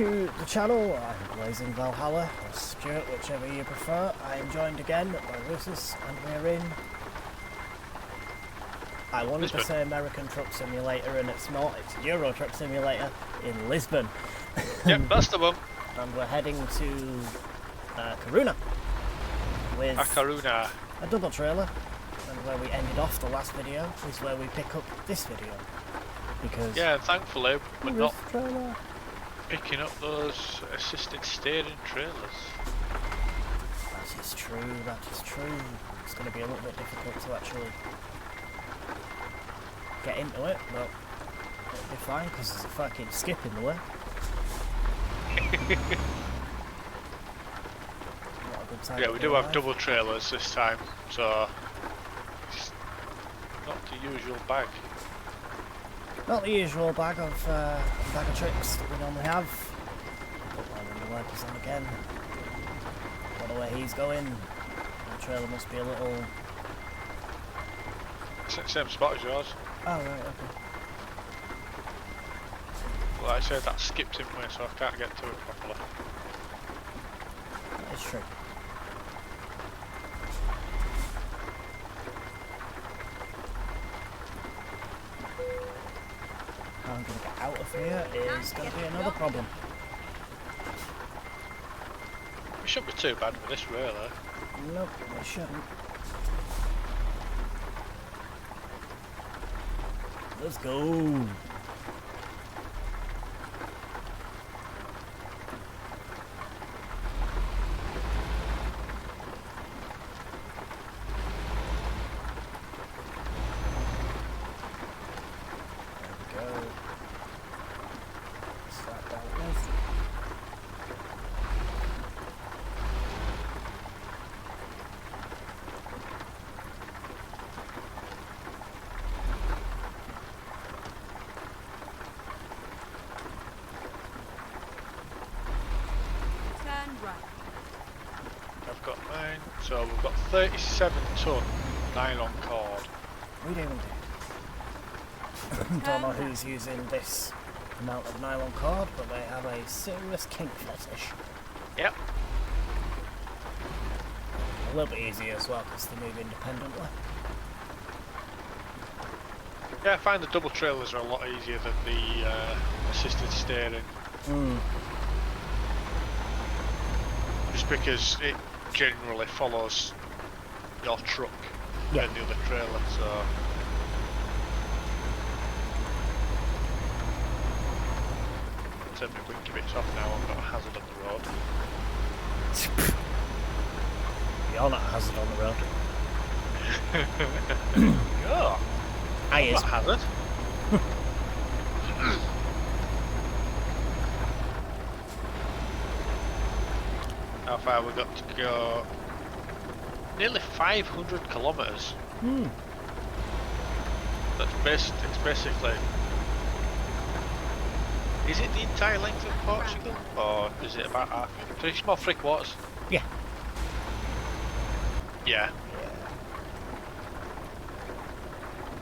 to the channel. I'm Blazing Valhalla, or Stuart, whichever you prefer. I am joined again by Lucis, and we're in... I wanted Lisbon. to say American Truck Simulator, and it's not. It's Euro Truck Simulator in Lisbon. Yep, that's the one. And we're heading to Karuna with Karuna. a double trailer. And where we ended off the last video is where we pick up this video. Because... Yeah, thankfully we're not trailer. picking up those assisted steering trailers. That is true, that is true. It's going to be a little bit difficult to actually get into it, but it'll be fine because there's a fucking skip in the way. What a good time. Yeah, we do have double trailers this time, so it's not the usual bag. Not the usual bag of tricks that we normally have. Put one in the wipers on again. Don't know where he's going. The trailer must be a little... Same spot as yours. Oh, right, okay. Like I said, that skipped in me, so I can't get to it properly. That is true. How I'm going to get out of here is going to be another problem. It shouldn't be too bad with this, really. Nope, it shouldn't. Let's go. I've got mine, so we've got 37 ton nylon cord. We do indeed. Don't know who's using this amount of nylon cord, but they have a serious kink fetish. Yep. A little bit easier as well because they move independently. Yeah, I find the double trailers are a lot easier than the assisted steering. Just because it generally follows your truck and the other trailer, so... Turn my winky bits off now, I've got a hazard on the road. You're not a hazard on the road. Yeah. I is. Not a hazard. How far we got to go? Nearly 500 kilometres. It's basically... Is it the entire length of Portugal? Or is it about half? 3 quarters? Yeah. Yeah.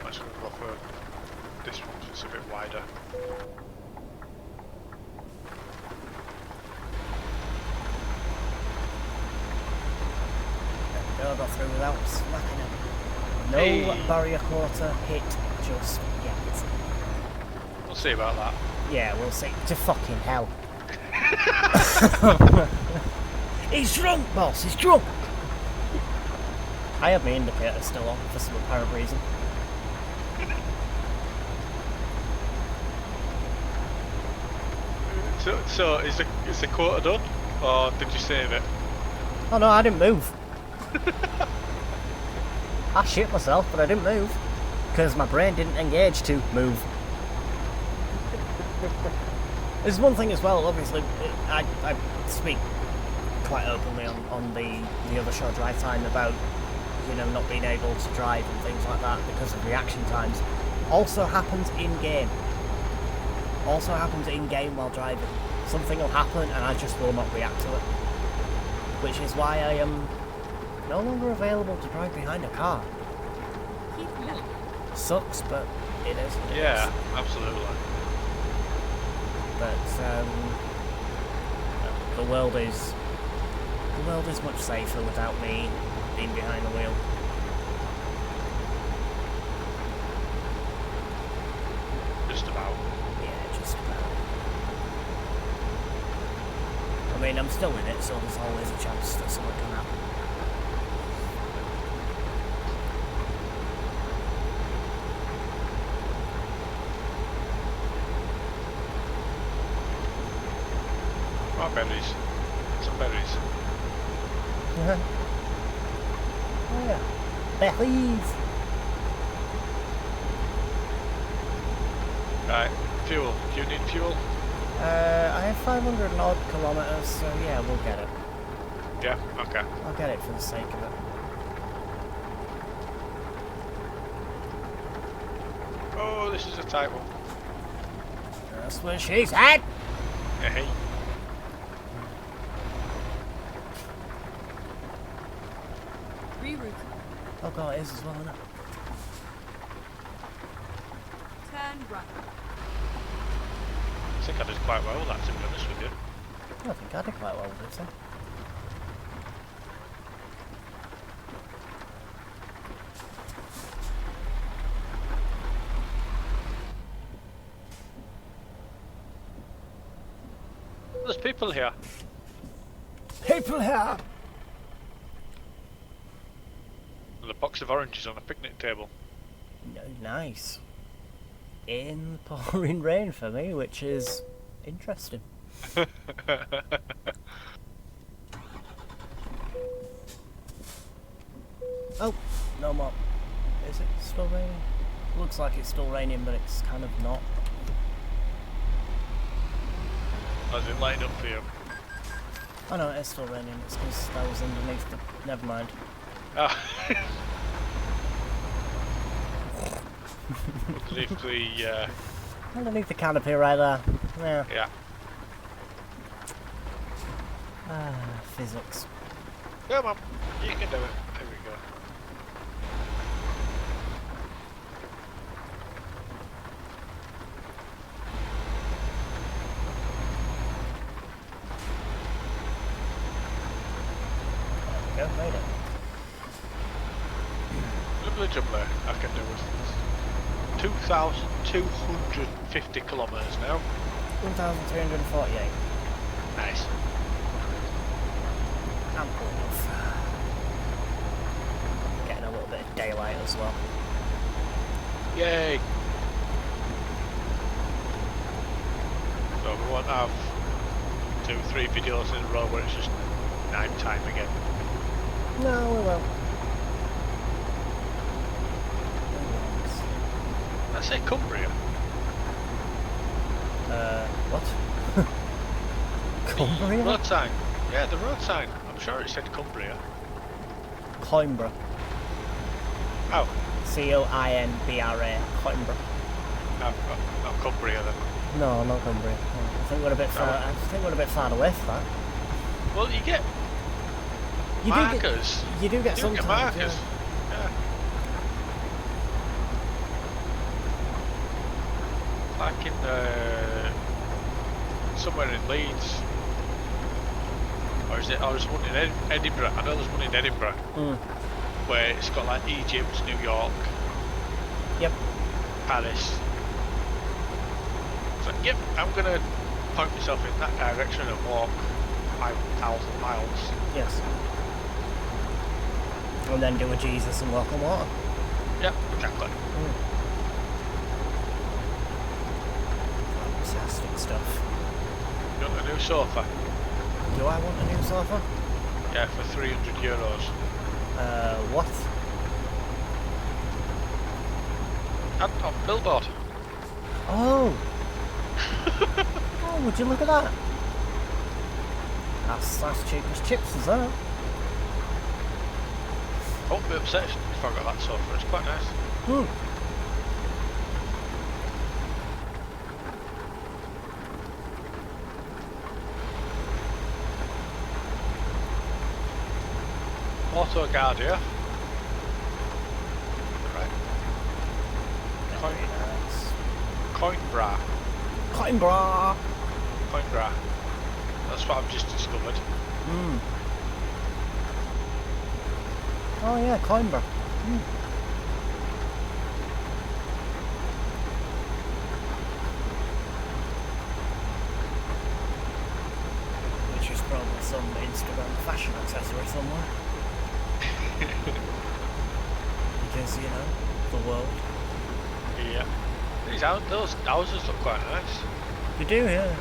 I'm just going to go for this one, it's a bit wider. There we go, got through without smacking it. No barrier quarter hit just yet. We'll see about that. Yeah, we'll see. To fucking hell. He's drunk, boss, he's drunk! I have my indicator still on for some apparent reason. So is the quota done? Or did you save it? Oh no, I didn't move. I shit myself, but I didn't move. Because my brain didn't engage to move. There's one thing as well, obviously, I speak quite openly on the other show Drive Time about, you know, not being able to drive and things like that because of reaction times. Also happens in-game. Also happens in-game while driving. Something will happen and I just will not react to it. Which is why I am no longer available to drive behind a car. Sucks, but it is. Yeah, absolutely. But the world is much safer without me being behind the wheel. Just about. Yeah, just about. I mean, I'm still in it, so there's always a chance that something can happen. Oh, berries. Some berries. Oh yeah. Berries! Right, fuel. Do you need fuel? I have 500 and odd kilometres, so yeah, we'll get it. Yeah, okay. I'll get it for the sake of it. Oh, this is a tight one. That's what she said! Hey. Reroute. Oh god, it is as well, isn't it? Turn right. I think I did quite well with that, to be honest with you. I think I did quite well with it, so. There's people here. People here! With a box of oranges on a picnic table. No, nice. In the pouring rain for me, which is interesting. Oh, no more. Is it still raining? Looks like it's still raining, but it's kind of not. How's it lighting up for you? Oh no, it's still raining. It's because that was underneath the... Never mind. Ah. Underneath the, Underneath the canopy right there. Yeah. yeah. Ah, physics. Come on, you can do it. There we go. There we go, made it. Lovely jubbler, I can do it. 2,250 kilometres now. 1,348. Nice. Ample enough. Getting a little bit of daylight as well. Yay! So we won't have 2-3 videos in a row where it's just night time again. No, we won't. I say Cumbria. What? Cumbria? Road sign. Yeah, the road sign. I'm sure it said Cumbria. Coimbra. Oh, Coinbra. Coimbra. no, not Cumbria then. No, not Cumbria. No, I think we're a bit far. I think we're a bit far away for that. Well, you get You markers. You do get You sometimes. get markers. Yeah. Like in somewhere in Leeds, or is it? Or is one in Edinburgh? I know there's one in Edinburgh where it's got like Egypt, New York, Yep. Paris. So yep, I'm gonna point myself in that direction and walk 5,000 miles. Yes. And then do a Jesus and walk on water. Yep, exactly. Fantastic stuff. You want a new sofa? Do I want a new sofa? Yeah, for €300. What? And on billboard. Oh! Oh, would you look at that? That's cheap as chips, is that? I won't be upset if I got that sofa, it's quite nice. Auto guard here. Right. Very nice. Coimbra. Coimbra! Coimbra. That's what I've just discovered. Hmm. Oh yeah, Coimbra. Hmm. Which is probably some Instagram fashion accessory somewhere. Because, you know, the world. Yeah. Those houses look quite nice. You do, yeah.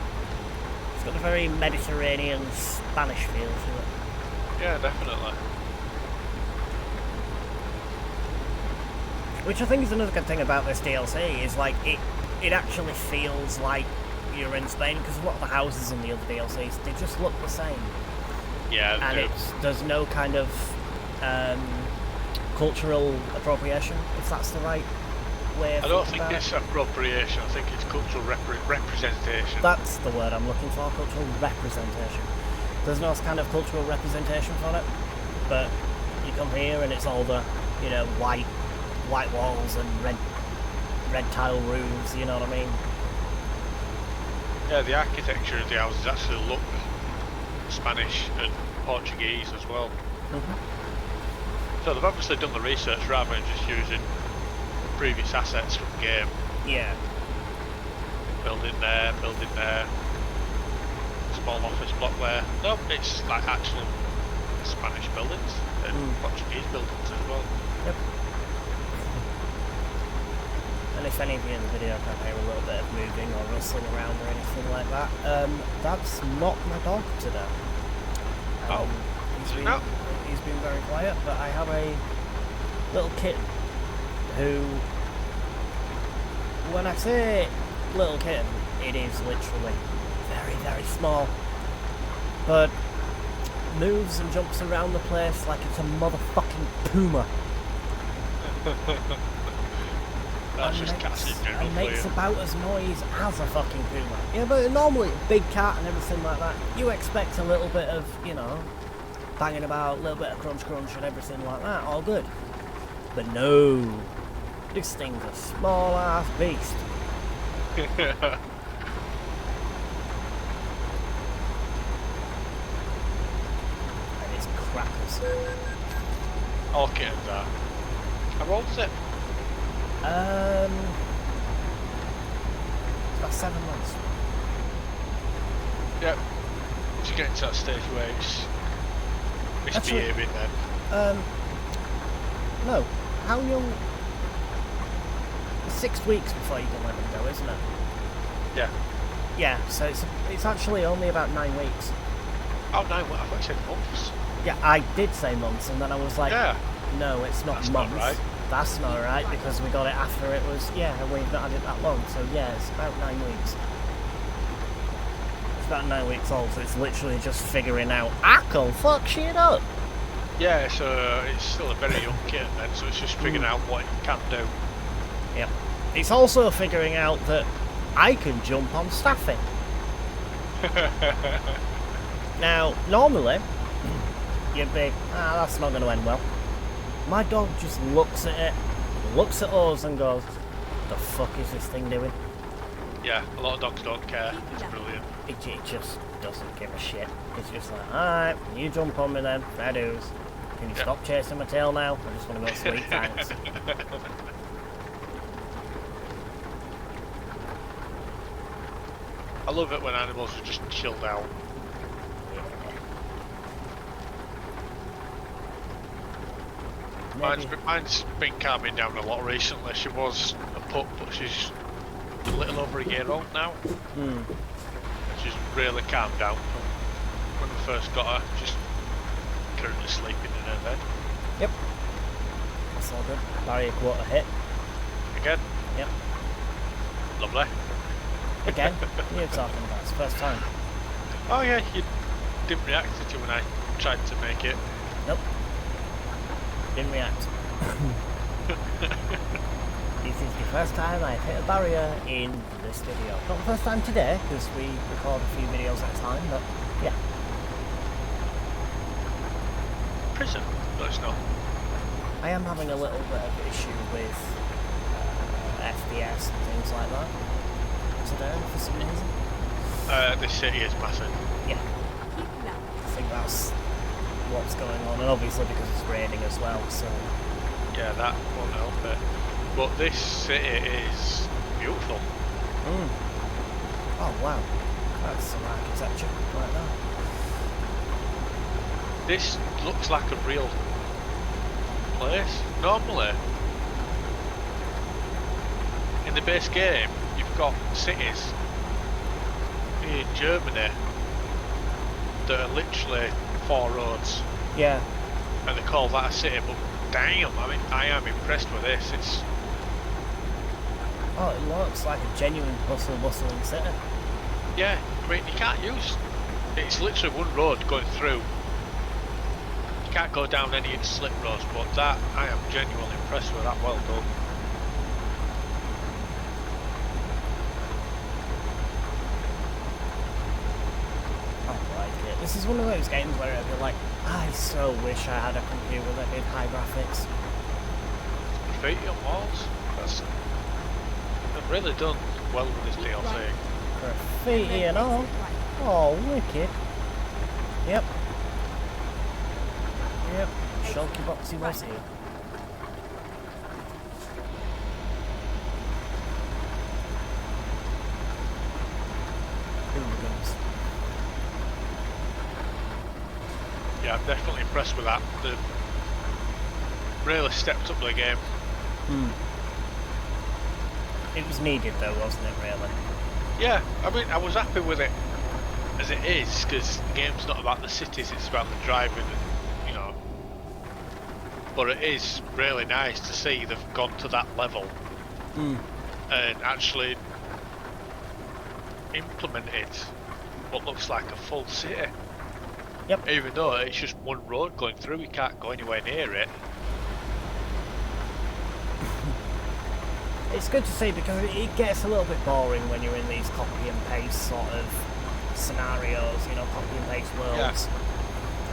It's got a very Mediterranean Spanish feel to it. Yeah, definitely. Which I think is another good thing about this DLC, is like it actually feels like you're in Spain, because a lot of the houses in the other DLCs, they just look the same. Yeah, And they do. there's no kind of cultural appropriation, if that's the right way of I don't thinking think about it's it. appropriation, I think it's cultural representation. That's the word I'm looking for, cultural representation. There's no kind of cultural representation for it, but you come here and it's all the, you know, white walls and red tile roofs, you know what I mean? Yeah, the architecture of the houses actually look Spanish and Portuguese as well. Mm-hmm. So they've obviously done the research rather than just using previous assets from the game. Yeah. Building there, small office block there. No, it's like actual Spanish buildings and Portuguese buildings as well. Yep. And if any of you in the video can hear a little bit of moving or rustling around or anything like that, that's not my dog today. He's been very quiet, but I have a little kitten who, when I say little kitten, it is literally very, very small, but moves and jumps around the place like it's a motherfucking puma. That's just cats in general and for makes you. about as noise as a fucking puma. Yeah, but normally a big cat and everything like that, you expect a little bit of, you know, banging about, a little bit of crunch and everything like that, all good. But no, this thing's a small ass beast. And it's crackers. All kittens are. How old is it? It's about 7 months. Yep. It's getting to that stage where it's misbehaving then. No. How young? 6 weeks before you can let them go, isn't it? Yeah. Yeah, so it's actually only about 9 weeks. Oh no, I thought you said months. Yeah, I did say months, and then I was like, Yeah. no, it's not That's not months. right. That's not right, because we got it after it was, yeah, and we've not had it that long, so yeah, it's about 9 weeks. It's about 9 weeks old, so it's literally just figuring out, I can fuck shit up. Yeah, so it's still a very young kitten then, so it's just figuring out what it can do. Yep. It's also figuring out that I can jump on staffing. Now, normally, you'd be, that's not going to end well. My dog just looks at it, looks at us and goes, the fuck is this thing doing? Yeah, a lot of dogs don't care. It's brilliant. It just doesn't give a shit. It's just like, alright, you jump on me then, fair dues. Can you stop chasing my tail now? I just want to go to sleep, thanks. I love it when animals are just chilled out. Mine's been calming down a lot recently. She was a pup, but she's a little over a year old now. And she's really calmed down from when we first got her. She's currently sleeping in her bed. Yep. That's all good. Barrier quarter hit. Again? Yep. Lovely. Again? You're talking about it's the first time. Oh yeah, you didn't react to it when I tried to make it. Nope. Didn't react. This is the first time I've hit a barrier in this video. Not the first time today, because we record a few videos at a time, but yeah. Prison? No, it's not. I am having a little bit of issue with FPS and things like that today, for some reason. This city is massive. Yeah, Keep left. I think that's what's going on, and obviously because it's raining as well, so... Yeah, that won't help it. But this city is beautiful. Oh wow, that's some architecture right there. This looks like a real place. Normally, in the base game, you've got cities in Germany that are literally 4 roads. Yeah. And they call that a city, but damn, I mean, I am impressed with this. It's... Oh, it looks like a genuine bustling city. Yeah, I mean, you can't use... It's literally one road going through. You can't go down any slip roads, but that, I am genuinely impressed with that. Well done. I like it. This is one of those games where I'd be like, I so wish I had a computer that did high graphics. Graffiti on walls. They've really done well with this DLC. Graffiti and all. Oh, wicked. Yep. Yep. Shulky Boxy was here. Hooligans. Yeah, I'm definitely impressed with that. They've really stepped up the game. It was needed though, wasn't it, really? Yeah, I mean, I was happy with it as it is, because the game's not about the cities, it's about the driving, and, you know. But it is really nice to see they've gone to that level and actually implemented what looks like a full city. Yep. Even though it's just one road going through, you can't go anywhere near it. It's good to see because it gets a little bit boring when you're in these copy and paste sort of scenarios, you know, copy and paste worlds. Yeah.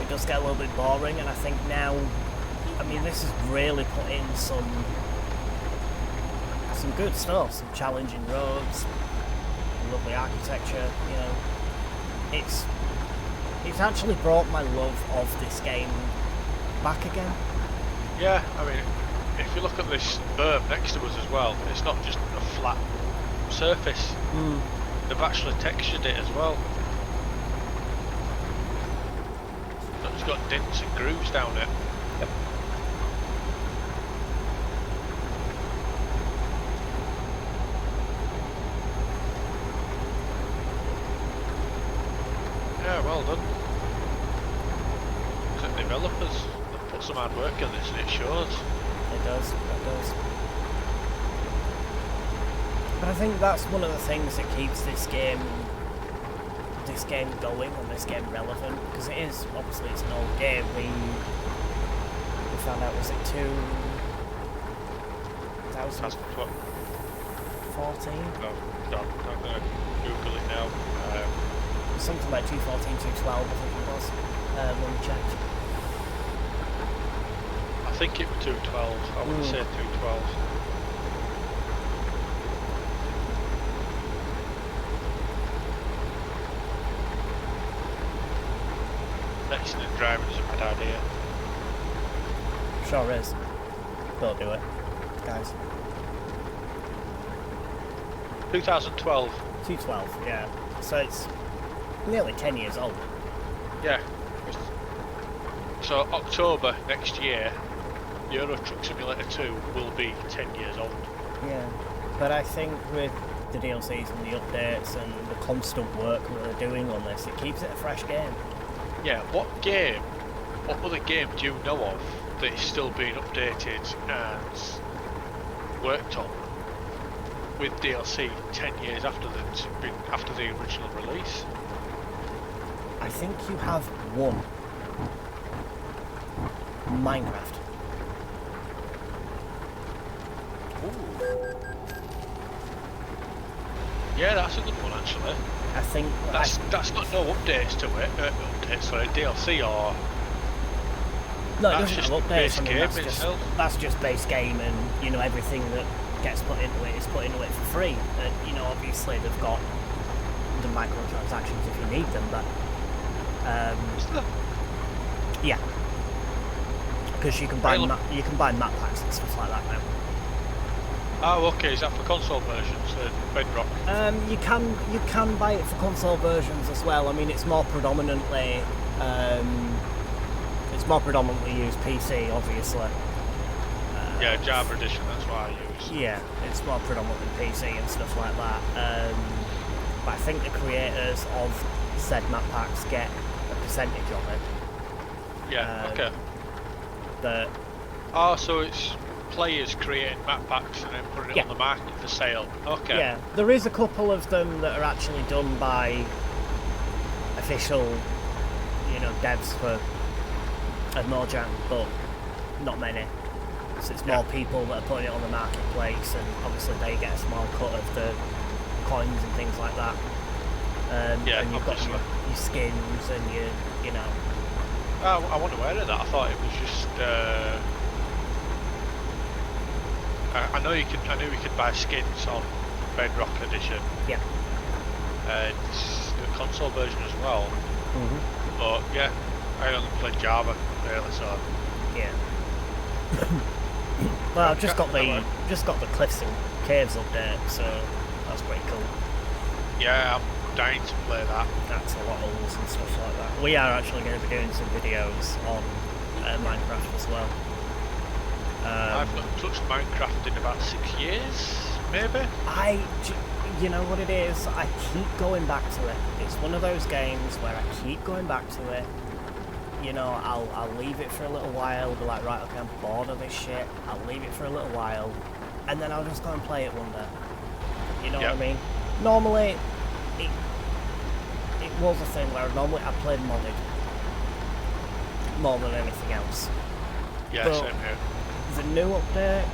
It does get a little bit boring, and I think now, I mean, this has really put in some good stuff, some challenging roads, lovely architecture, you know. It's actually brought my love of this game back again. Yeah, I mean, if you look at this berm next to us as well, it's not just a flat surface. They've actually textured it as well. So it's got dents and grooves down it. Yep. Yeah, well done. The developers have put some hard work in this, and it shows. It does, it does. But I think that's one of the things that keeps this game going and this game relevant, because it is, obviously it's an old game. We found out, was it 2014? No, I'm going to Google it now. Something like 214, 212 I think it was, when we checked. I think it was 212. I would say 212. Texting and driving is a bad idea. Sure is. Don't do it, guys. 2012. 212, yeah. So it's nearly 10 years old. Yeah. So October next year, Euro Truck Simulator 2 will be 10 years old. Yeah, but I think with the DLCs and the updates and the constant work that they're doing on this, it keeps it a fresh game. Yeah, what other game do you know of that is still being updated and worked on with DLC 10 years after the original release? I think you have one. Minecraft. Ooh. Yeah, that's a good one actually. I think That's got no updates to it. DLC or no, it that's doesn't just have updates. base I mean, game itself. that's just base game, and you know everything that gets put into it is put into it for free. And you know, obviously they've got the microtransactions if you need them, but Is there? Yeah, because you can buy Really? map packs and stuff like that now. Oh, okay. Is that for console versions? Bedrock. You can buy it for console versions as well. I mean, it's more predominantly used PC, obviously. Yeah, Java edition. That's what I use. Yeah, it's more predominantly PC and stuff like that. But I think the creators of said map packs get a percentage of it. Yeah. Okay. But Oh, so it's players creating map packs and then putting it Yeah. on the market for sale. Okay. yeah, there is a couple of them that are actually done by official, devs for Mojang, but not many. So it's more people that are putting it on the marketplace, and obviously they get a small cut of the coins and things like that. Yeah, and you've got obviously. your skins and you know. Oh, I wasn't aware of that. I thought it was just. I knew you could buy skins on Bedrock edition. Yeah. And the console version as well. Mhm. But yeah, I only played Java really, so. Yeah. Well, I've just got the Cliffs and Caves update, so that's pretty cool. Yeah, I'm dying to play that. That's a lot of levels and stuff like that. We are actually going to be doing some videos on Minecraft as well. I've not touched Minecraft in about 6 years, maybe. You know what it is? I keep going back to it. It's one of those games where I keep going back to it. I'll leave it for a little while, be like, right, okay, I'm bored of this shit. I'll leave it for a little while, and then I'll just go and play it one day. You know what I mean? Normally, it was a thing where normally I played modded more than anything else. Yeah, But same here. the new update,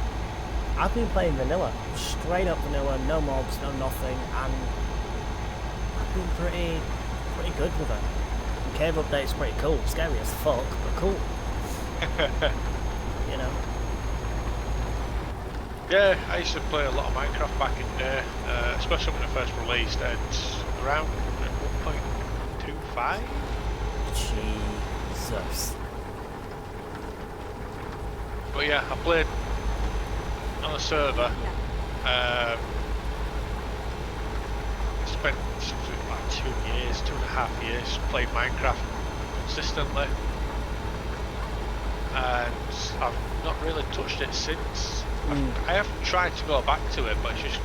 I've been playing vanilla, straight up vanilla, no mobs, no nothing, and I've been pretty good with it. The cave update's pretty cool, scary as fuck, but cool. You know. Yeah, I used to play a lot of Minecraft back in the day, especially when it first released at around 1.25. Jesus. But yeah, I played on a server. Spent something like 2.5 years playing Minecraft consistently, and I've not really touched it since. I have tried to go back to it, but it's just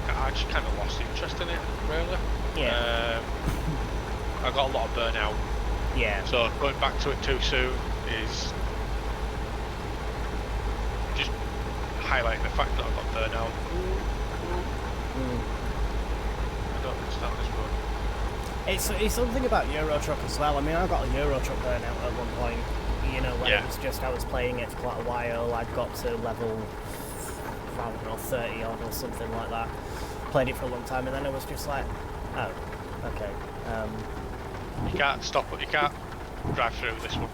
I just kind of lost interest in it, really. Yeah. I got a lot of burnout. Yeah. So going back to it too soon is just highlighting the fact that I've got burnout. I don't understand this one. It's something about Euro Truck as well. I mean, I got a Euro Truck burnout at one point. When it was just, I was playing it for quite a while. I'd got to level, I don't know, 30 odd or something like that. Played it for a long time, and then I was just like, oh, okay. You can't stop it. You can't drive through this one.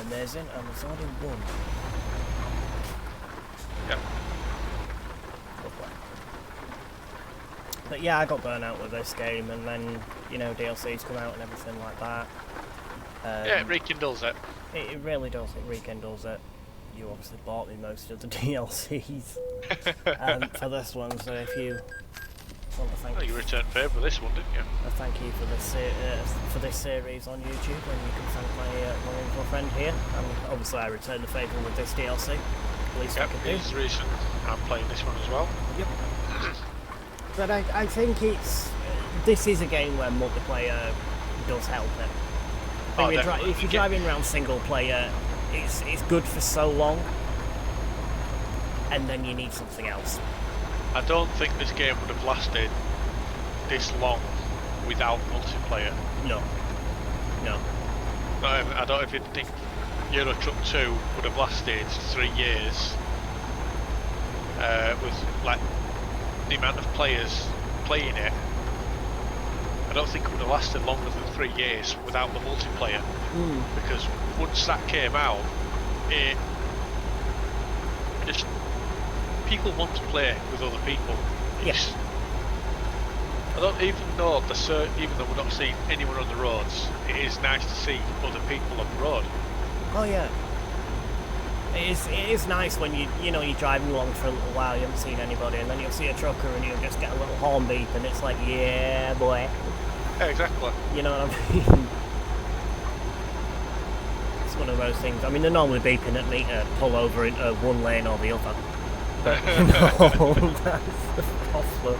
Amazing, and there's only one. Yep. But yeah, I got burnt out with this game, and then, DLCs come out and everything like that. Yeah, it rekindles it. It really does, it rekindles it. You obviously bought me most of the DLCs for this one, so if you want to thank You returned favour with this one, didn't you? thank you for this series on YouTube, and you can thank my wonderful friend here. And obviously I returned the favour with this DLC. At least I could do. This is the reason I'm playing this one as well. Yep. But I think this is a game where multiplayer does help it. If you're driving around single player, it's good for so long, and then you need something else. I don't think this game would have lasted this long without multiplayer. No. I don't even think Euro Truck 2 would have lasted 3 years with like the amount of players playing it. I don't think it would have lasted longer than 3 years without the multiplayer. Because once that came out, it just people want to play with other people. Yes. I don't even know even though we're not seeing anyone on the roads, it is nice to see other people on the road. Oh yeah. It is nice when you're driving along for a little while, you haven't seen anybody, and then you'll see a trucker and you'll just get a little horn beep, and it's like, yeah, boy. Yeah, exactly. You know what I mean? It's one of those things. I mean, they're normally beeping at me to pull over into one lane or the other. But, no, that's the problem.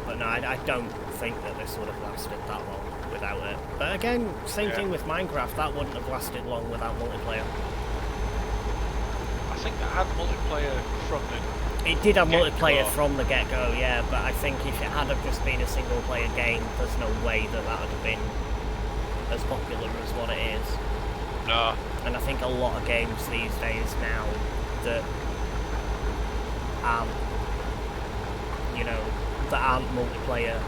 But no, I don't think that this would have lasted that long without it. But again, same thing with Minecraft, that wouldn't have lasted long without multiplayer. I think that had multiplayer from the It did have multiplayer get-go. from the get-go, yeah, but I think if it had have just been a single-player game, there's no way that that would have been as popular as what it is. No. And I think a lot of games these days now that aren't, that aren't multiplayer,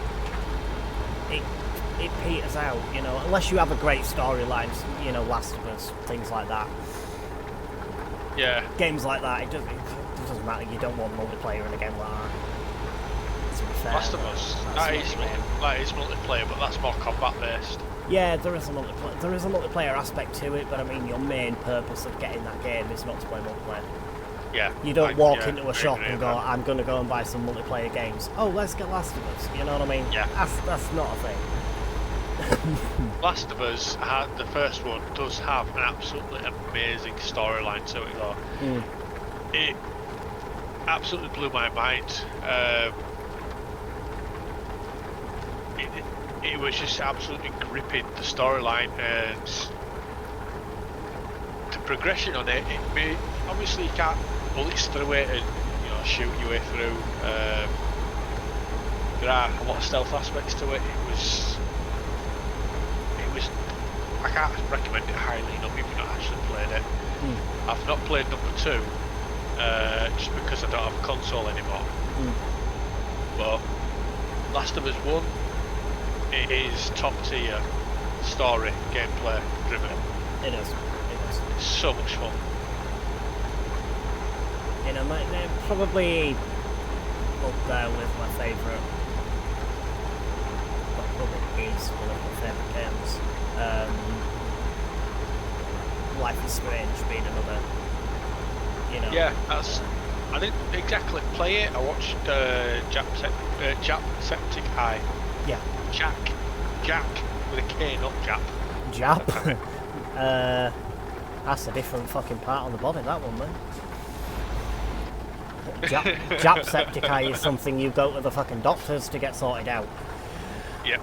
it peters out, unless you have a great storyline, Last of Us, things like that. Yeah. Games like that, it doesn't matter, you don't want multiplayer in a game like that. To be fair, Last of Us, that is multiplayer, but that's more combat based. Yeah, there is a multiplayer aspect to it, but I mean, your main purpose of getting that game is not to play multiplayer. Yeah. You don't walk into a I shop agree and with go, that. I'm going to go and buy some multiplayer games. Oh, let's get Last of Us. You know what I mean? Yeah. That's not a thing. Last of Us, the first one, does have an absolutely amazing storyline to it though. It absolutely blew my mind. It was just absolutely gripping, the storyline, and the progression on it. Obviously you can't bullets through it and shoot your way through. There are a lot of stealth aspects to it. It was I can't recommend it highly enough if you've not actually played it. I've not played number 2 just because I don't have a console anymore. But Last of Us 1, it is top tier story, gameplay driven. It is. It's so much fun. They're probably up there with my favourite. Well, probably is one of my favourite games. Life is Strange being another. Yeah, I didn't exactly play it. I watched Jacksepticeye. Yeah. Jack with a K, not Jap. Jap. That's a different fucking part on the body, that one, man. Jacksepticeye is something you go to the fucking doctors to get sorted out. Yeah.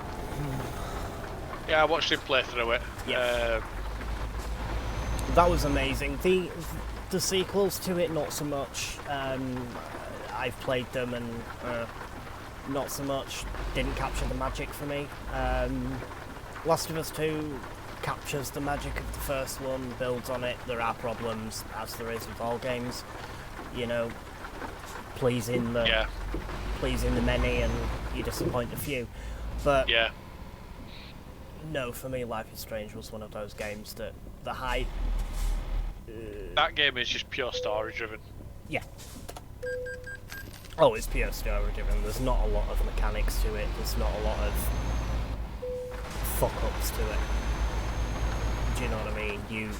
Yeah, I watched him play through it. Yeah. That was amazing. The sequels to it, not so much. I've played them and not so much. Didn't capture the magic for me. Last of Us 2 captures the magic of the first one, builds on it. There are problems, as there is with all games. Pleasing the many and you disappoint a few. But yeah. No, for me, Life is Strange was one of those games that the hype. That game is just pure story driven. Yeah. Oh, it's pure story driven. There's not a lot of mechanics to it. There's not a lot of fuck ups to it. Do you know what I mean? You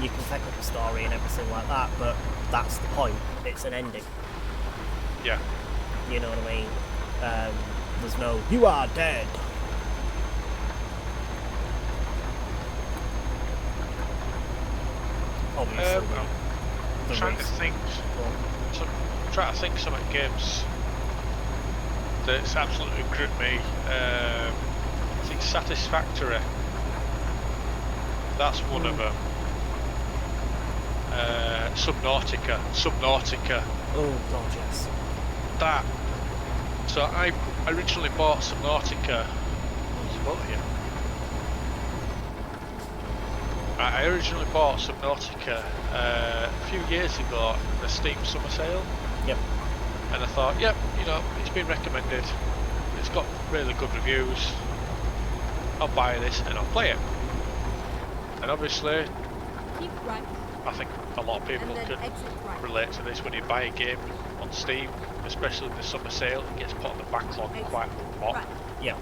can take up a story and everything like that, but that's the point. It's an ending. Yeah. You know what I mean? There's no, you are dead. Obviously. I'm trying to think. Trying to think some of the games that's absolutely gripped me. I think Satisfactory. That's one of them. Subnautica. Oh god, yes. That. So I originally bought Subnautica. I originally bought Subnautica a few years ago in the Steam summer sale. Yep. And I thought, yep, it's been recommended. It's got really good reviews. I'll buy this and I'll play it. And obviously, Keep right. I think a lot of people And then can exit right. relate to this. When you buy a game on Steam, especially in the summer sale, it gets put on the backlog Exit quite a lot. right. Yeah.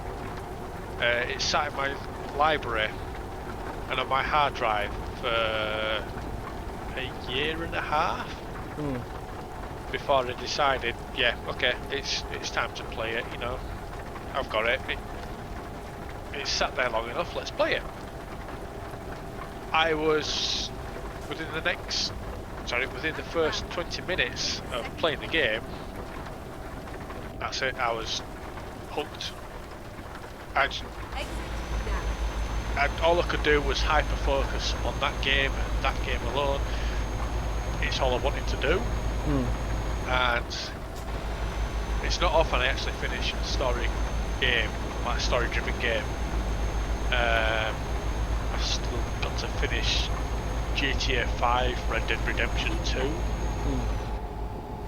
It's sat in my library and on my hard drive for a year and a half before I decided, yeah, okay, it's time to play it. You know, I've got it. It's sat there long enough. Let's play it. I was within the first 20 minutes of playing the game. That's it. I was hooked. Exit now. And all I could do was hyper focus on that game alone. It's all I wanted to do. And it's not often I actually finish a story game, like a story driven game. I've still got to finish GTA 5, Red Dead Redemption 2.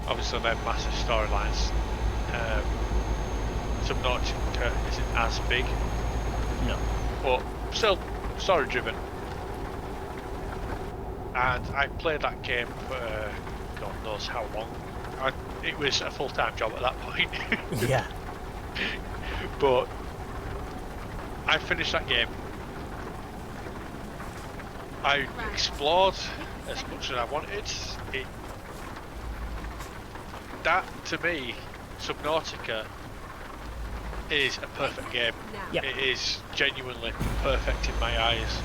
Obviously they're massive storylines. Subnautica isn't as big. No. But still story driven. And I played that game for God knows how long. It was a full-time job at that point. Yeah. But I finished that game. I explored as much as I wanted. That to me, Subnautica is a perfect game. Yep. It is genuinely perfect in my eyes.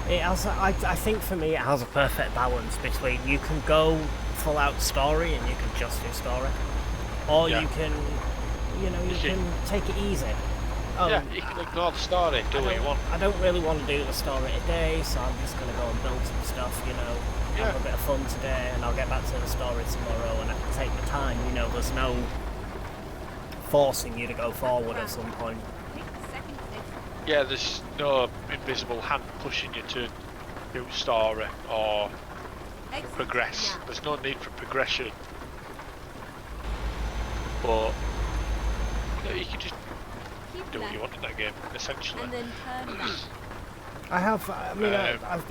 It has. I think for me, it has a perfect balance between you can go full out story and you can just do story, or Yeah. you can, you can take it easy. Yeah, you can ignore the story, do what you want. I don't really want to do the story today, so I'm just going to go and build some stuff, have a bit of fun today, and I'll get back to the story tomorrow, and I can take my time, there's no forcing you to go forward at some point. Take the second exit. Yeah, there's no invisible hand pushing you to do story or Exit progress. now. There's no need for progression. But you can just Keep do what you left. want in that game, essentially. And then turn left.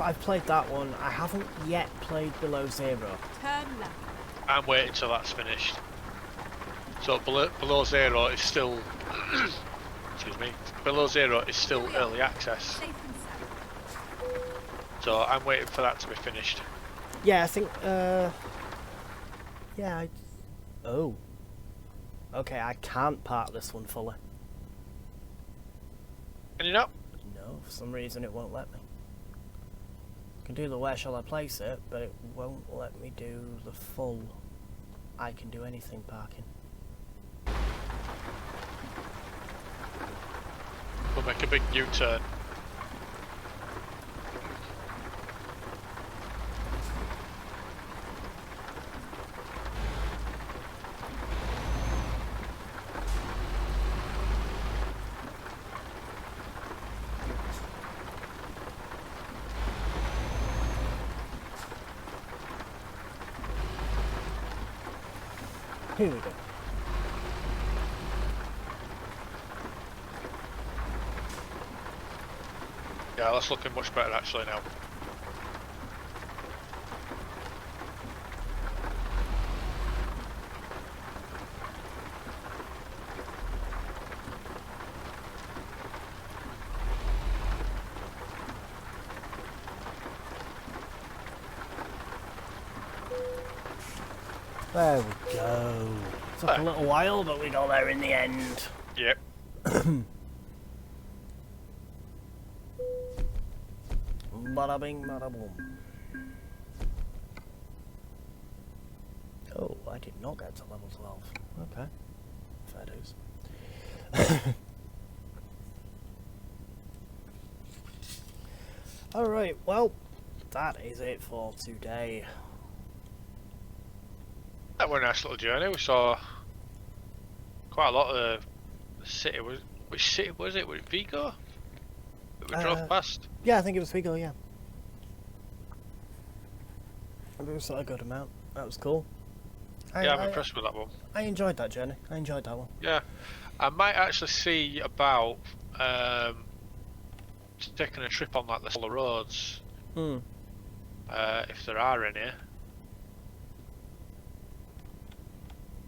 I've played that one. I haven't yet played Below Zero. Turn left. I'm waiting till that's finished. So below Zero is still excuse me. Below Zero is still early access. Safe and sound. So I'm waiting for that to be finished. Yeah, I think, oh. Okay, I can't park this one fully. And you know, No, for some reason it won't let me. I can do the where shall I place it, but it won't let me do the full I can do anything parking. we'll make a big U-turn. Here we go. Yeah, that's looking much better actually now. There we go. Took a little while, but we got there in the end. Yep. Bada bing, bada boom. Oh, I did not get to level 12. Okay. Fair dues. Alright, well, that is it for today. That was a nice little journey. We saw quite a lot of the city. Which city was it? Was it Vigo that we drove past? Yeah, I think it was Vigo, yeah. It was a good amount. That was cool. Yeah, I'm impressed with that one. I enjoyed that journey. I enjoyed that one. Yeah, I might actually see about taking a trip on like the solar roads if there are any.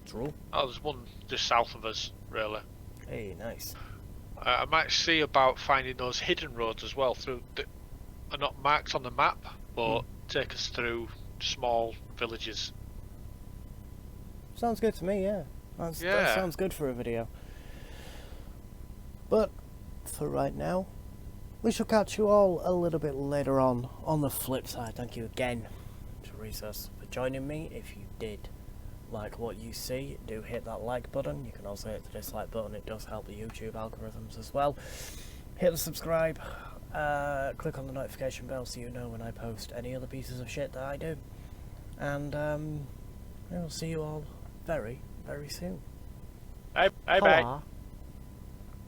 True. Oh, there's one just south of us, really. Hey, nice. I might see about finding those hidden roads as well, through that are not marked on the map, but take us through small villages. Sounds good to me, yeah. That Yeah. sounds good for a video. But for right now, we shall catch you all a little bit later on the flip side. Thank you again to Resus for joining me. If you did like what you see, do hit that like button. You can also hit the dislike button. It does help the YouTube algorithms as well. Hit the subscribe. Click on the notification bell so you know when I post any other pieces of shit that I do. And I will see you all very, very soon. Bye. Hola.